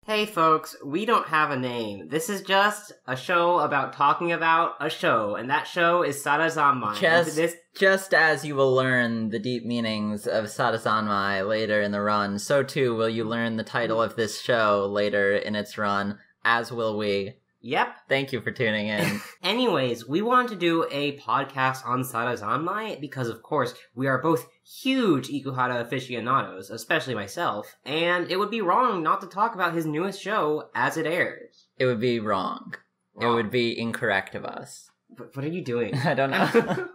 Hey folks, we don't have a name. This is just a show about talking about a show, and that show is Sarazanmai. Just as you will learn the deep meanings of Sarazanmai later in the run, so too will you learn the title of this show later in its run, as will we. Yep. Thank you for tuning in. Anyways, we wanted to do a podcast on Sarazanmai because, of course, we are both huge Ikuhara aficionados, especially myself, and it would be wrong not to talk about his newest show as it airs. It would be wrong. It would be incorrect of us. But what are you doing? I don't know.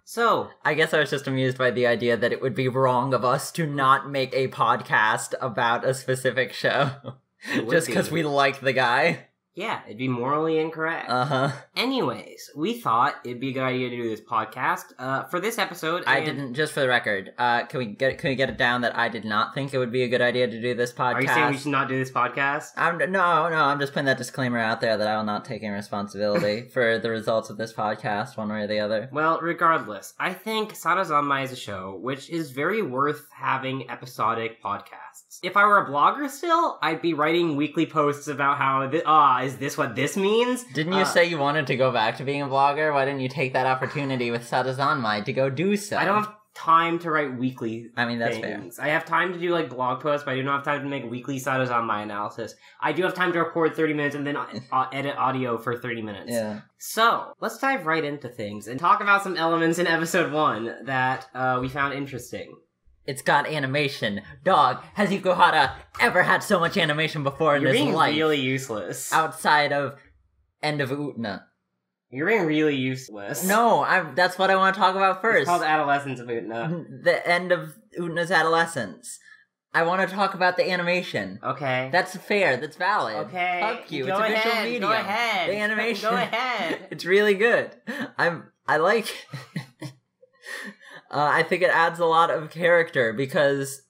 So, I guess I was just amused by the idea that it would be wrong of us to not make a podcast about a specific show. Just because we like the guy. Yeah, it'd be morally incorrect. Uh-huh. Anyways, we thought it'd be a good idea to do this podcast. For this episode, just for the record, can we get it down that I did not think it would be a good idea to do this podcast? Are you saying we should not do this podcast? No, I'm just putting that disclaimer out there that I will not take any responsibility for the results of this podcast, one way or the other. Well, regardless, I think Sarazanmai is a show which is very worth having episodic podcasts. If I were a blogger still, I'd be writing weekly posts about how, is this what this means? Didn't you say you wanted to go back to being a blogger? Why didn't you take that opportunity with Sarazanmai to go do so? I don't have time to write weekly that's things. fair. I have time to do, blog posts, but I do not have time to make weekly Sarazanmai analysis. I do have time to record 30 minutes and then edit audio for 30 minutes. Yeah. So, let's dive right into things and talk about some elements in episode 1 that we found interesting. It's got animation. Dog, has Ikuhara ever had so much animation before in his life? You're being really useless. Outside of End of Utna. You're being really useless. No, that's what I want to talk about first. It's called Adolescence of Utna. The end of Utna's adolescence. I want to talk about the animation. Okay. That's fair. That's valid. Okay. Fuck you. Go It's a ahead. visual medium. Go ahead. The animation. Go ahead. It's really good. I like... I think it adds a lot of character because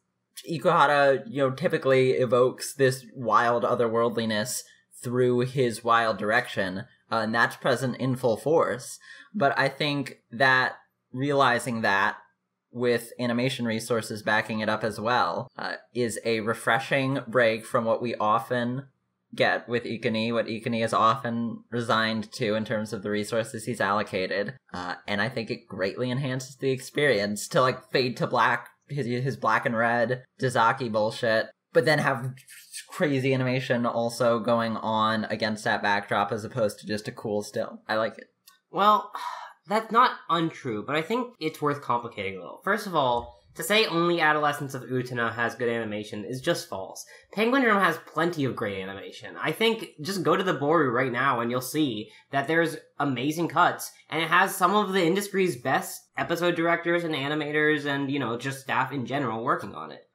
Ikuhara, typically evokes this wild otherworldliness through his wild direction, and that's present in full force. But I think that realizing that with animation resources backing it up as well is a refreshing break from what we often get with Ikuni, what Ikuni is often resigned to in terms of the resources he's allocated. And I think it greatly enhances the experience to fade to black, his black and red Dazaki bullshit, but then have crazy animation also going on against that backdrop as opposed to just a cool still. I like it. Well, that's not untrue, but I think it's worth complicating a little. First of all, to say only Adolescence of Utena has good animation is just false. Penguin Drum has plenty of great animation. I think just go to the Boru right now and you'll see that there's amazing cuts, and it has some of the industry's best episode directors and animators and, just staff in general working on it.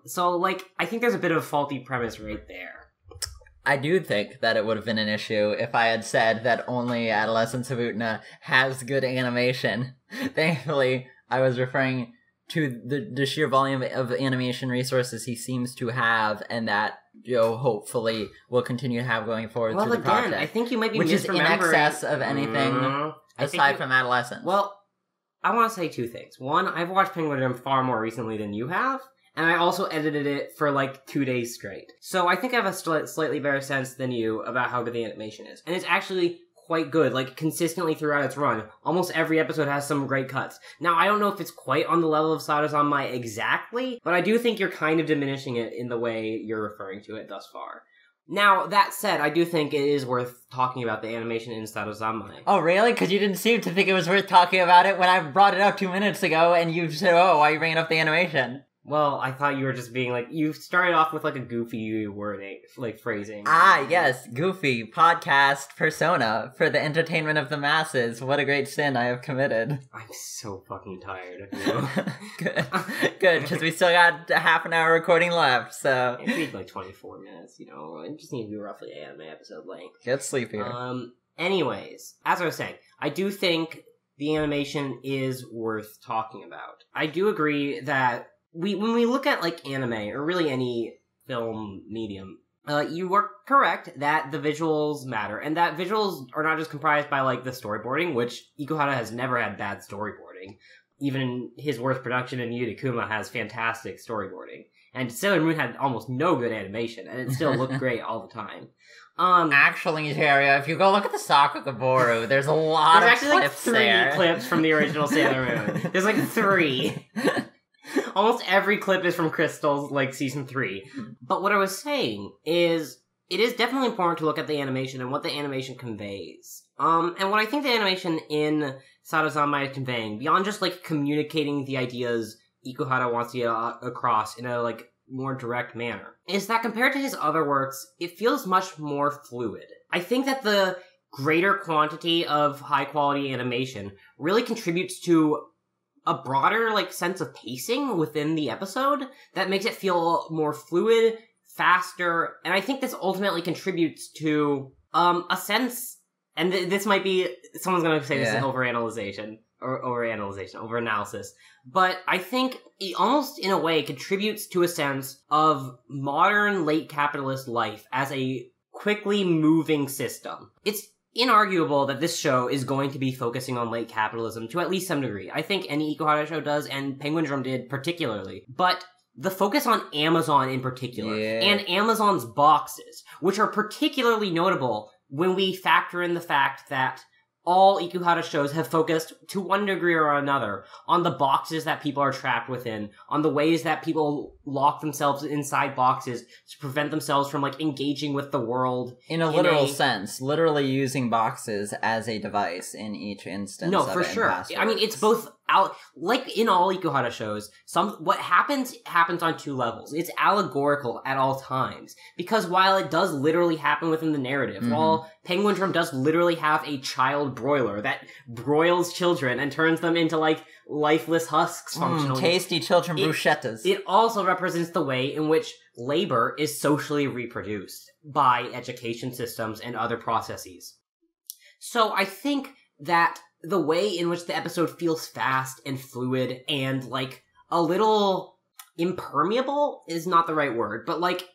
So I think there's a bit of a faulty premise right there. I do think that it would have been an issue if I had said that only Adolescence of Utena has good animation. Thankfully, I was referring to the sheer volume of animation resources he seems to have, and that hopefully will continue to have going forward through the project. I think you might be which is in misremembering. excess of anything aside from Adolescence. Well, I want to say two things. One, I've watched Penguin Drum far more recently than you have, and I also edited it for 2 days straight. So I think I have a slightly better sense than you about how good the animation is, and it's actually quite good, consistently throughout its run. Almost every episode has some great cuts. Now, I don't know if it's quite on the level of Sarazanmai exactly, but I do think you're kind of diminishing it in the way you're referring to it thus far. Now, that said, I do think it is worth talking about the animation in Sarazanmai. Oh, really? Because you didn't seem to think it was worth talking about it when I brought it up 2 minutes ago, and you said, why are you bringing up the animation? Well, I thought you were just being you started off with a goofy wording, phrasing. Ah, yes, goofy, podcast, persona, for the entertainment of the masses. What a great sin I have committed. I'm so fucking tired of you. Good, because we still got a half an hour recording left, so... It'd be 24 minutes, it just needs to be roughly an anime episode length. Get sleepier. Anyways, as I was saying, I do think the animation is worth talking about. I do agree that when we look at anime, or really any film medium, you are correct that the visuals matter, and that visuals are not just comprised by the storyboarding, which Ikuhara has never had bad storyboarding. Even his worst production in Yurikuma has fantastic storyboarding. And Sailor Moon had almost no good animation, and it still looked great all the time. Actually, Terry, if you go look at the Sakagaboru, there's a lot of clips like 3 clips from the original Sailor Moon. There's like 3. Almost every clip is from Crystal's, like, season 3. But what I was saying is, it is definitely important to look at the animation and what the animation conveys. And what I think the animation in Sarazanmai is conveying, beyond just, like, communicating the ideas Ikuhara wants to get across in a, like, more direct manner, is that compared to his other works, it feels much more fluid. I think that the greater quantity of high-quality animation really contributes to a broader, like, sense of pacing within the episode that makes it feel more fluid, faster, and I think this ultimately contributes to, a sense, and this might be, someone's gonna say this is overanalysis, but I think it almost, in a way, contributes to a sense of modern late capitalist life as a quickly moving system. It's inarguable that this show is going to be focusing on late capitalism to at least some degree. I think any Ikuhara show does, and Penguin Drum did particularly. But the focus on Amazon in particular, and Amazon's boxes, which are particularly notable when we factor in the fact that all Ikuhara shows have focused, to one degree or another, on the boxes that people are trapped within, on the ways that people lock themselves inside boxes to prevent themselves from, like, engaging with the world. In a literal sense, literally using boxes as a device in each instance. No, for sure. I mean, it's both out, like in all Ikuhara shows, what happens on 2 levels. It's allegorical at all times. Because while it does literally happen within the narrative, while Penguin Drum does literally have a child broiler that broils children and turns them into, like, lifeless husks functionally. Tasty children bruschettas. It also represents the way in which labor is socially reproduced by education systems and other processes. So I think that the way in which the episode feels fast and fluid and, like, a little impermeable is not the right word, but, like,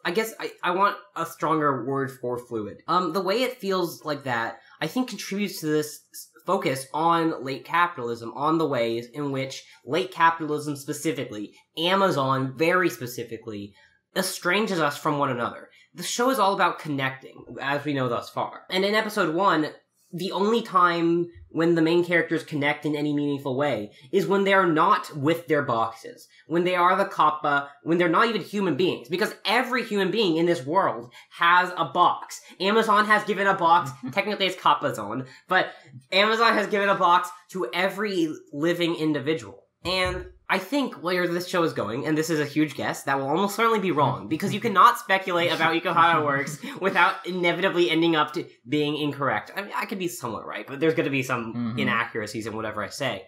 I guess I want a stronger word for fluid. The way it feels like that, I think, contributes to this focus on late capitalism, on the ways in which late capitalism specifically, Amazon very specifically, estranges us from one another. The show is all about connecting, as we know thus far. And in episode 1, the only time when the main characters connect in any meaningful way is when they're not with their boxes. When they are the kappa, when they're not even human beings. Because every human being in this world has a box. Amazon has given a box, technically it's Kappa Zone, but Amazon has given a box to every living individual. And I think where this show is going, and this is a huge guess, that will almost certainly be wrong, because you cannot speculate about Ikuhara works without inevitably ending up to being incorrect. I mean, I could be somewhat right, but there's going to be some inaccuracies in whatever I say.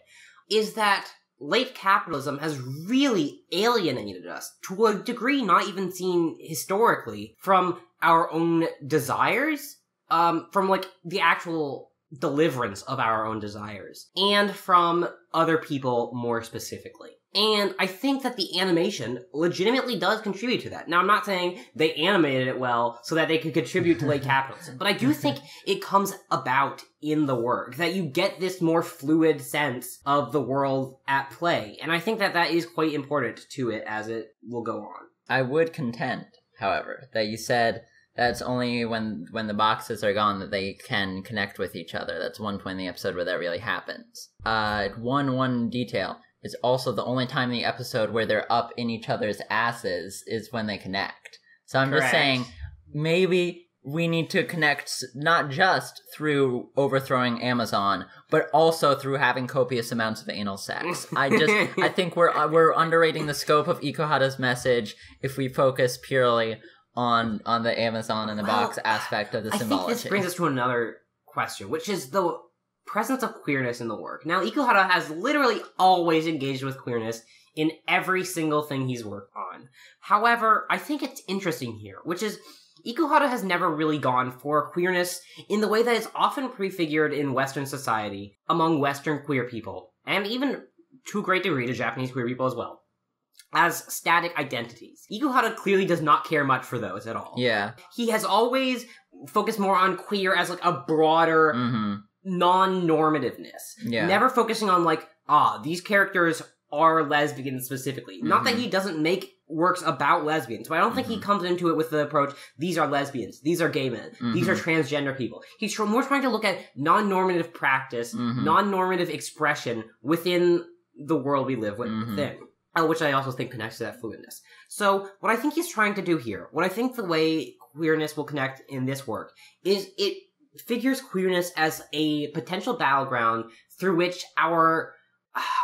Is that late capitalism has really alienated us, to a degree not even seen historically, from our own desires, from, like, the actual deliverance of our own desires, and from other people more specifically. And I think that the animation legitimately does contribute to that. Now, I'm not saying they animated it well so that they could contribute to late capitalism, but I do think it comes about in the work, that you get this more fluid sense of the world at play. And I think that that is quite important to it as it will go on. I would contend, however, that you said that's only when the boxes are gone that they can connect with each other. That's one point in the episode where that really happens. One detail. It's also the only time in the episode where they're up in each other's asses is when they connect. So I'm just saying, maybe we need to connect not just through overthrowing Amazon, but also through having copious amounts of anal sex. I think we're underrating the scope of Ikuhara's message if we focus purely on the Amazon and the box aspect of the symbology. I think this brings us to another question, which is the presence of queerness in the work. Now, Ikuhara has literally always engaged with queerness in every single thing he's worked on. However, I think it's interesting here, which is Ikuhara has never really gone for queerness in the way that is often prefigured in Western society among Western queer people, and even to a great degree to Japanese queer people as well, as static identities. Ikuhara clearly does not care much for those at all. Yeah. He has always focused more on queer as, like, a broader non-normativeness. Yeah. Never focusing on, like, these characters are lesbians specifically. Not that he doesn't make works about lesbians, but I don't think he comes into it with the approach, these are lesbians, these are gay men, these are transgender people. He's more trying to look at non-normative practice, non-normative expression within the world we live within, which I also think connects to that fluidness. So, what I think he's trying to do here, what I think the way queerness will connect in this work, is it figures queerness as a potential battleground through which our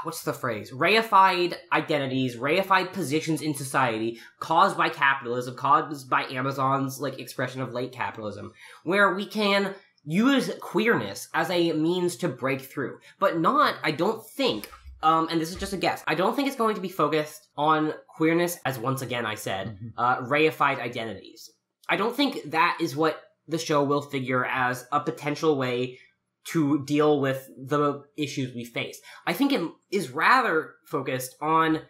what's the phrase? Reified identities, reified positions in society caused by capitalism, caused by Amazon's, like, expression of late capitalism, where we can use queerness as a means to break through. But not, I don't think, and this is just a guess, I don't think it's going to be focused on queerness as, once again I said, reified identities. I don't think that is what the show will figure as a potential way to deal with the issues we face. I think it is rather focused on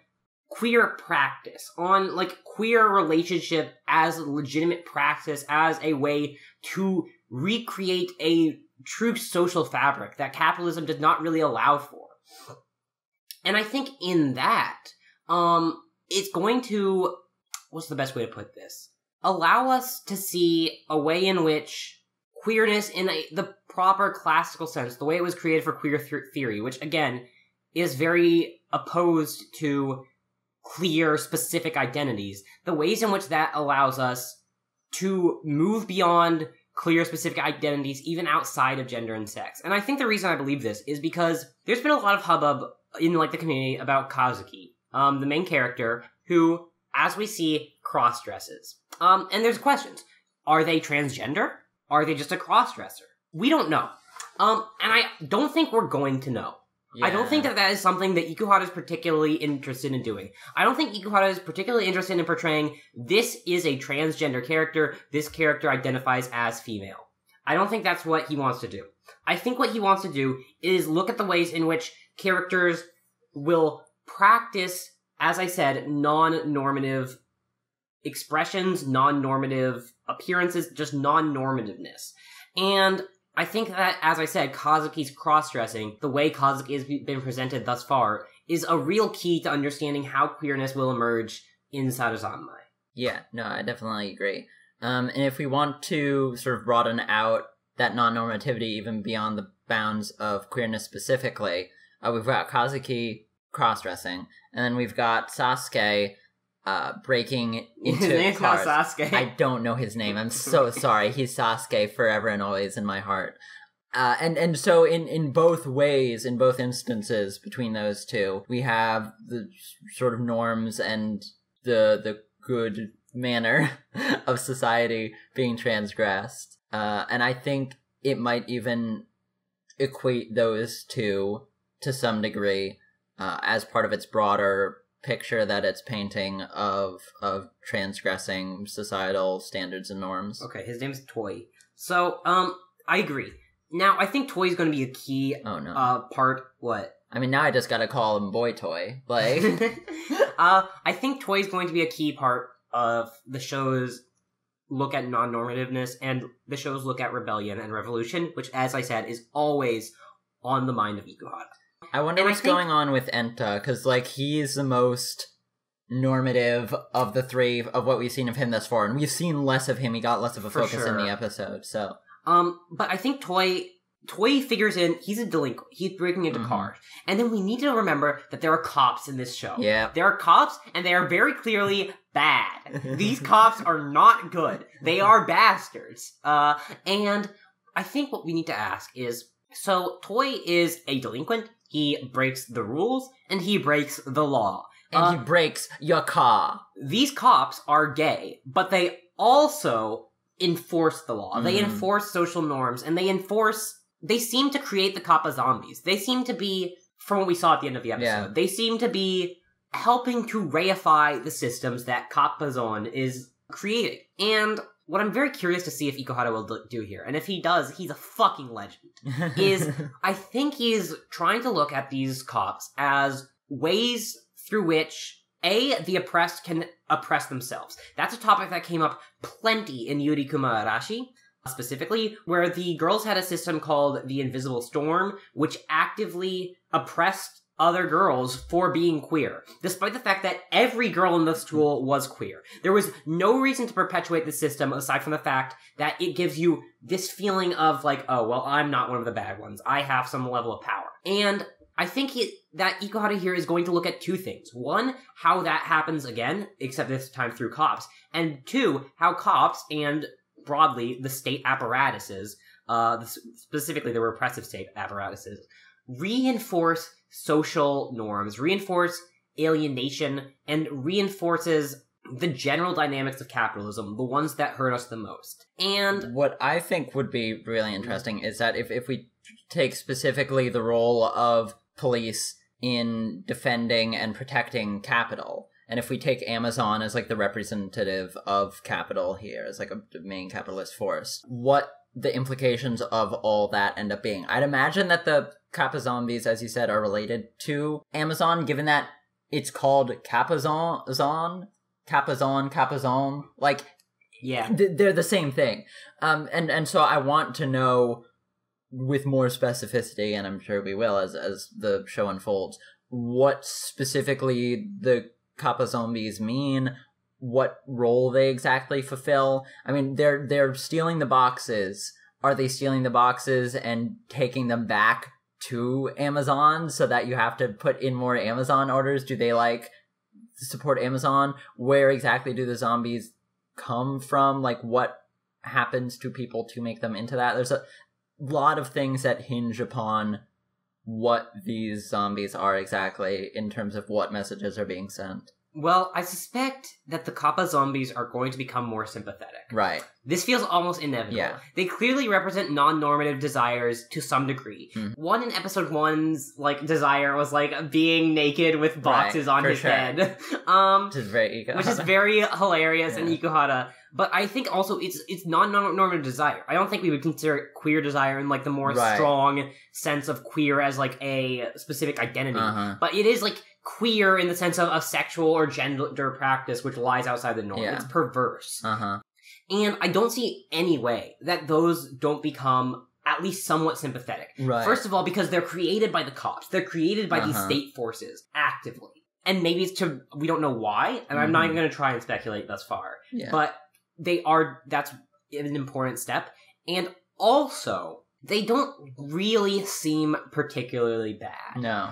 queer practice, on, like, queer relationship as a legitimate practice, as a way to recreate a true social fabric that capitalism did not really allow for. And I think in that, it's going to, what's the best way to put this? Allow us to see a way in which queerness in the proper classical sense, the way it was created for queer theory, which, again, is very opposed to clear, specific identities, the ways in which that allows us to move beyond clear, specific identities, even outside of gender and sex. And I think the reason I believe this is because there's been a lot of hubbub in, like, the community about Kazuki, the main character, who, as we see, cross-dresses. And there's questions. Are they transgender? Are they just a cross-dresser? We don't know. And I don't think we're going to know. Yeah. I don't think that is something that Ikuhara is particularly interested in doing. I don't think Ikuhara is particularly interested in portraying, this is a transgender character, this character identifies as female. I don't think that's what he wants to do. I think what he wants to do is look at the ways in which characters will practice, as I said, non-normative expressions, non-normative appearances, just non-normativeness. And I think that, as I said, Kazuki's cross-dressing, the way Kazuki has been presented thus far, is a real key to understanding how queerness will emerge in Sarazanmai. Yeah, no, I definitely agree. And if we want to sort of broaden out that non-normativity even beyond the bounds of queerness specifically, we've got Kazuki cross-dressing, and then we've got Sasuke breaking into his name's cars. not Sasuke. I don't know his name. I'm so sorry. He's Sasuke forever and always in my heart. And so in both ways, in both instances between those two, we have the sort of norms and the good manner of society being transgressed. And I think it might even equate those two to some degree as part of its broader picture that it's painting of transgressing societal standards and norms. Okay, his name's Toy. So, I agree. Now, I think Toy's going to be a key part. What? I mean, now I just gotta call him Boy Toy. Like, I think Toy's going to be a key part of the show's look at non-normativeness and the show's look at rebellion and revolution, which, as I said, is always on the mind of Ikuhara. I wonder what's going on with Enta, because, like, he's the most normative of the three of what we've seen of him thus far, and we've seen less of him. He got less of a focus in the episode, so. But I think Toy figures in, he's a delinquent. He's breaking into cars. And then we need to remember that there are cops in this show. Yeah. There are cops, and they are very clearly bad. These cops are not good. They are bastards. And I think what we need to ask is, so Toy is a delinquent. He breaks the rules, and he breaks the law. And he breaks your car. These cops are gay, but they also enforce the law. They enforce social norms, and they seem to create the Kappa zombies. They seem to be, from what we saw at the end of the episode, they seem to be helping to reify the systems that Kappa Zone is creating. And what I'm very curious to see if Ikuhara will do here, and if he does, he's a fucking legend, is I think he's trying to look at these cops as ways through which, A, the oppressed can oppress themselves. That's a topic that came up plenty in Yuri Kuma Arashi, specifically, where the girls had a system called the Invisible Storm, which actively oppressed other girls for being queer, despite the fact that every girl in the school was queer. There was no reason to perpetuate the system aside from the fact that it gives you this feeling of like, oh, well, I'm not one of the bad ones. I have some level of power. And I think that Ikuhara here is going to look at two things. One, how that happens again, except this time through cops. And two, how cops and, broadly, the state apparatuses, specifically the repressive state apparatuses, reinforce social norms, reinforce alienation, and reinforces the general dynamics of capitalism, the ones that hurt us the most. And what I think would be really interesting is that if we take specifically the role of police in defending and protecting capital, and if we take Amazon as like the representative of capital here, as like a main capitalist force, what the implications of all that end up being. I'd imagine that the Kappa zombies, as you said, are related to Amazon, given that it's called Kapazon, like, yeah, they're the same thing. And so I want to know with more specificity, and I'm sure we will as the show unfolds, what specifically the Kappa zombies mean, what role they exactly fulfill. I mean, they're stealing the boxes. Are they stealing the boxes and taking them back to Amazon so that you have to put in more Amazon orders? Do they like support Amazon? Where exactly do the zombies come from? Like, what happens to people to make them into that? There's a lot of things that hinge upon what these zombies are exactly in terms of what messages are being sent. Well, I suspect that the Kappa zombies are going to become more sympathetic. Right. This feels almost inevitable. Yeah. They clearly represent non-normative desires to some degree. Mm-hmm. One in episode 1's, like, desire was, like, being naked with boxes on his head. Which is very Ikuhara. Which is very hilarious Yeah. in Ikuhara. But I think also it's non-normative desire. I don't think we would consider it queer desire in, like, the more strong sense of queer as, like, a specific identity. Uh-huh. But it is, like, queer in the sense of a sexual or gender practice which lies outside the norm. Yeah. It's perverse. Uh-huh. And I don't see any way that those don't become at least somewhat sympathetic. Right. First of all, because they're created by the cops. They're created by these state forces actively. And maybe it's we don't know why, and I'm not even going to try and speculate thus far. Yeah. But that's an important step. And also, they don't really seem particularly bad. No.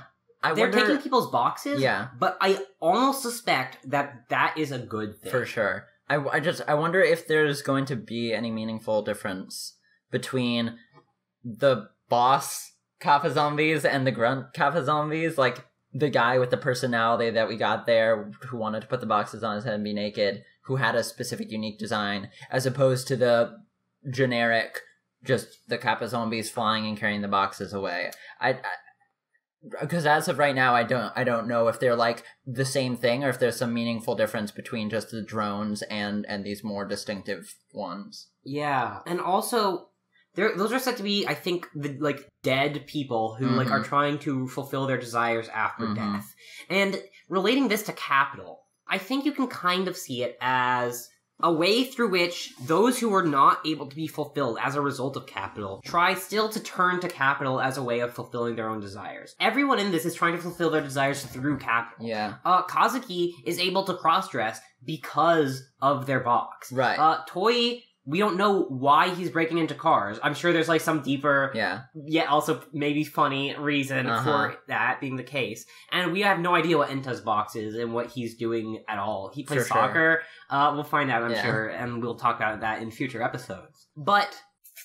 They're taking people's boxes, yeah, but I almost suspect that is a good thing. For sure. I wonder if there's going to be any meaningful difference between the boss Kappa zombies and the grunt Kappa zombies, like the guy with the personality that we got there who wanted to put the boxes on his head and be naked, who had a specific unique design, as opposed to the generic, just the Kappa zombies flying and carrying the boxes away. Because as of right now, I don't know if they're like the same thing or if there's some meaningful difference between just the drones and these more distinctive ones. Yeah, and also those are said to be, I think, like dead people who like are trying to fulfill their desires after death. And relating this to capital, I think you can kind of see it as a way through which those who were not able to be fulfilled as a result of capital try still to turn to capital as a way of fulfilling their own desires. Everyone in this is trying to fulfill their desires through capital. Yeah. Kazuki is able to cross-dress because of their box. Right. Toy, we don't know why he's breaking into cars. I'm sure there's like some deeper, yet also maybe funny reason for that being the case. And we have no idea what Enta's box is and what he's doing at all. He plays soccer. We'll find out, I'm sure, and we'll talk about that in future episodes. But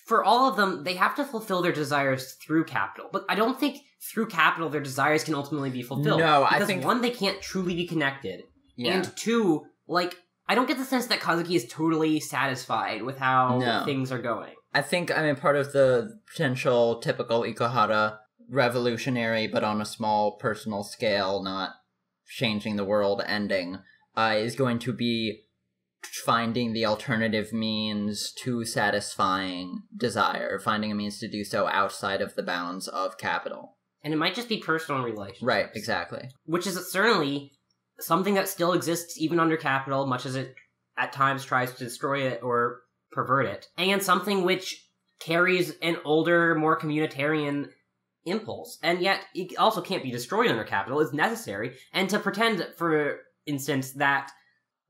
for all of them, they have to fulfill their desires through capital. But I don't think through capital their desires can ultimately be fulfilled. No, because I think... one, they can't truly be connected. Yeah. And two, like... I don't get the sense that Kazuki is totally satisfied with how things are going. I think, part of the potential typical Ikuhara revolutionary, but on a small personal scale, not changing the world ending, is going to be finding the alternative means to satisfying desire, finding a means to do so outside of the bounds of capital. And it might just be personal relationships. Right, exactly. Which is certainly... something that still exists even under capital, much as it at times tries to destroy it or pervert it. And something which carries an older, more communitarian impulse, and yet it also can't be destroyed under capital. It's necessary, and to pretend, for instance, that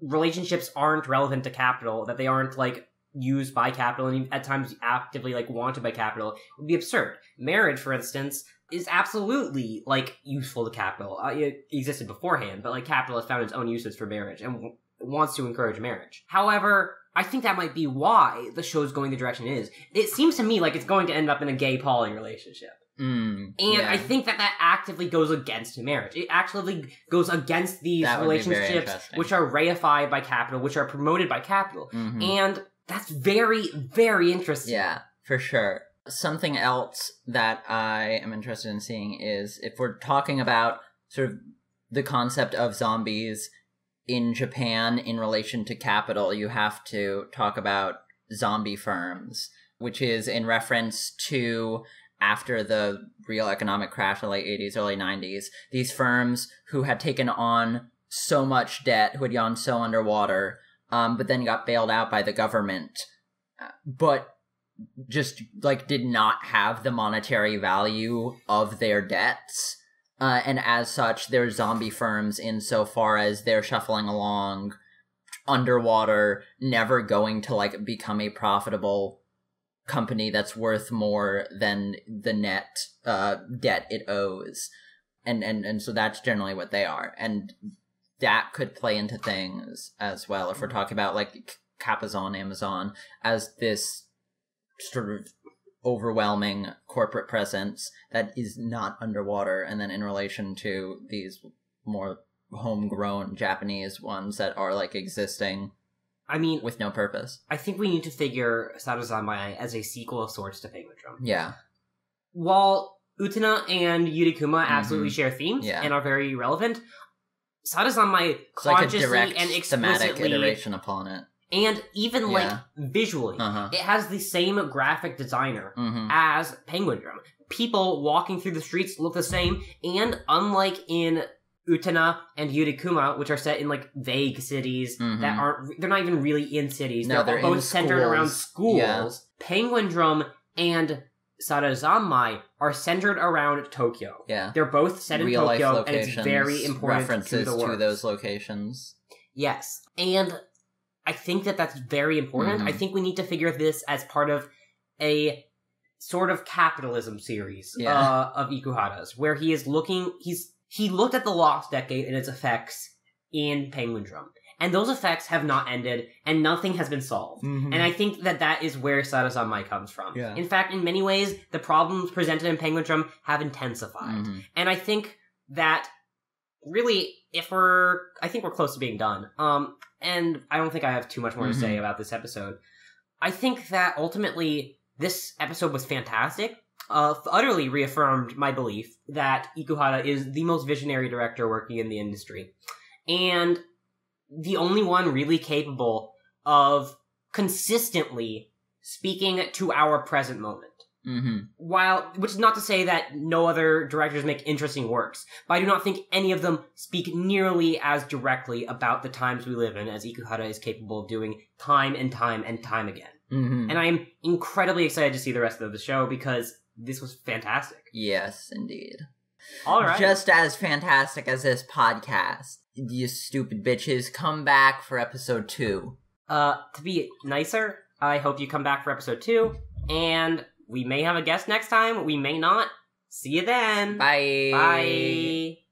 relationships aren't relevant to capital, that they aren't like used by capital and at times actively like wanted by capital, would be absurd. Marriage, for instance, is absolutely like useful to capital. It existed beforehand, but like capital has found its own uses for marriage and wants to encourage marriage. However, I think that might be why the show's going the direction it is. It seems to me like it's going to end up in a gay poly relationship. I think that actively goes against marriage. It actively goes against these relationships which are reified by capital, which are promoted by capital. And that's very, very interesting. Yeah, for sure. Something else that I am interested in seeing is if we're talking about sort of the concept of zombies in Japan in relation to capital, you have to talk about zombie firms, which is in reference to after the real economic crash in the late 80s, early 90s, these firms who had taken on so much debt, who had gone so underwater, but then got bailed out by the government, but just like did not have the monetary value of their debts. And as such, they're zombie firms insofar as they're shuffling along underwater, never going to like become a profitable company that's worth more than the net debt it owes. And so that's generally what they are. And that could play into things as well if we're talking about like Capazon, Amazon, as this sort of overwhelming corporate presence that is not underwater, and then in relation to these more homegrown Japanese ones that are like existing with no purpose. I think we need to figure Sarazanmai as a sequel of sorts to Penguin Drum. Yeah. While Utena and Yurikuma absolutely share themes and are very relevant, Sarazanmai consciously like a direct and explicitly thematic iteration upon it. And even, like, visually, it has the same graphic designer as Penguin Drum. People walking through the streets look the same, and unlike in Utena and Yurikuma, which are set in, like, vague cities that aren't... They're not even really in cities. No, they're both centered around schools. Yeah. Penguin Drum and Sarazanmai are centered around Tokyo. Yeah. They're both set in Tokyo, and it's very important references to the work. To those locations. Yes. And I think that that's very important. I think we need to figure this as part of a sort of capitalism series of Ikuhara's, where he is looking... He looked at the Lost Decade and its effects in Penguin Drum. And those effects have not ended, and nothing has been solved. And I think that that is where Sarazanmai comes from. Yeah. In fact, in many ways, the problems presented in Penguin Drum have intensified. And I think that, really, I think we're close to being done. And I don't think I have too much more to say about this episode. I think that, ultimately, this episode was fantastic. Utterly reaffirmed my belief that Ikuhara is the most visionary director working in the industry. And the only one really capable of consistently speaking to our present moment. Which is not to say that no other directors make interesting works, but I do not think any of them speak nearly as directly about the times we live in as Ikuhara is capable of doing time and time and time again. And I am incredibly excited to see the rest of the show because this was fantastic. Yes, indeed. All right. Just as fantastic as this podcast. You stupid bitches, come back for episode 2. To be nicer, I hope you come back for episode 2, and we may have a guest next time, we may not. See you then. Bye. Bye.